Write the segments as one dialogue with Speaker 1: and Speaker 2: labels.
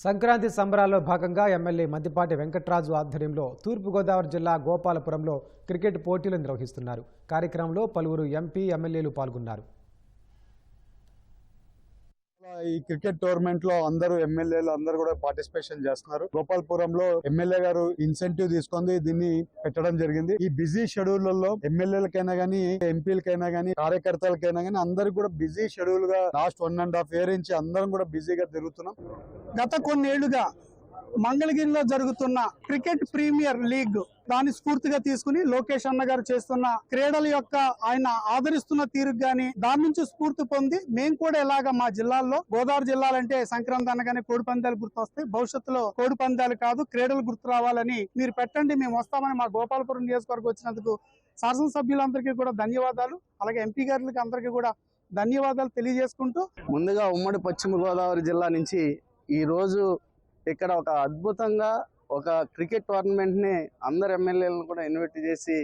Speaker 1: సంక్రాంతి సంబరాల్లో భాగంగా ఎమ్మెల్యే మద్దిపాటి వెంకట్రాజు ఆధ్వర్యంలో తూర్పుగోదావరి జిల్లా గోపాలపురంలో క్రికెట్ పోటీలు నిర్వహిస్తున్నారు. కార్యక్రమంలో పలువురు ఎంపీ, ఎమ్మెల్యేలు పాల్గొన్నారు.
Speaker 2: ఈ క్రికెట్ టోర్నమెంట్ లో అందరూ ఎమ్మెల్యేలు అందరూ కూడా పార్టిసిపేషన్ చేస్తున్నారు. గోపాలపురంలో ఎమ్మెల్యే గారు ఇన్సెంటివ్ తీసుకుంది దీన్ని పెట్టడం జరిగింది. ఈ బిజీ షెడ్యూల్లో ఎమ్మెల్యేలకైనా గానీ, ఎంపీలకైనా గానీ, కార్యకర్తలకైనా గానీ అందరూ కూడా బిజీ షెడ్యూల్ గా లాస్ట్ 1.5 year నుంచి అందరం కూడా బిజీగా తిరుగుతున్నాం.
Speaker 3: గత కొన్నేళ్లుగా మంగళగిరిలో జరుగుతున్న క్రికెట్ ప్రీమియర్ లీగ్ దాన్ని స్ఫూర్తిగా తీసుకుని లోకేష్ అన్న గారు చేస్తున్న క్రీడల యొక్క ఆయన ఆదరిస్తున్న తీరుకు గాని దాని నుంచి స్ఫూర్తి పొంది మేము కూడా ఇలాగా మా జిల్లాల్లో, గోదావరి జిల్లాలంటే సంక్రాంతి అనగానే కోడి పందాలు గుర్తొస్తాయి. భవిష్యత్తులో కోడి పందాలు కాదు క్రీడలు గుర్తు రావాలని మీరు పెట్టండి, మేము వస్తామని మా గోపాలపురం నియోజకవర్గం వచ్చినందుకు శాసనసభ్యులందరికీ కూడా ధన్యవాదాలు, అలాగే ఎంపీ గారికి అందరికీ కూడా ధన్యవాదాలు తెలియజేసుకుంటూ,
Speaker 4: ముందుగా ఉమ్మడి పశ్చిమ గోదావరి జిల్లా నుంచి ఈ రోజు ఇక్కడ ఒక అద్భుతంగా ఒక క్రికెట్ టోర్నమెంట్ ని అందరు ఎమ్మెల్యేలను కూడా ఇన్వైట్ చేసి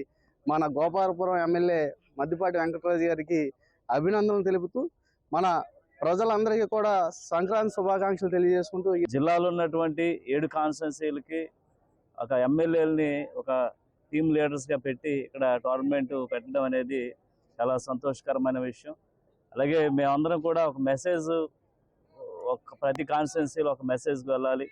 Speaker 4: మన గోపాలపురం ఎమ్మెల్యే మద్దిపాటి వెంకటరాజు గారికి అభినందనలు తెలుపుతూ మన ప్రజలందరికీ కూడా సంక్రాంతి శుభాకాంక్షలు తెలియజేసుకుంటూ
Speaker 5: జిల్లాలో ఉన్నటువంటి 7 కాన్స్టిట్యున్సీలకి ఒక ఎమ్మెల్యేలని ఒక టీమ్ లీడర్స్గా పెట్టి ఇక్కడ టోర్నమెంట్ పెట్టడం అనేది చాలా సంతోషకరమైన విషయం. అలాగే మేమందరం కూడా ఒక మెసేజ్, ప్రతి కాన్స్టిట్యున్సీలో ఒక మెసేజ్ వెళ్ళాలి.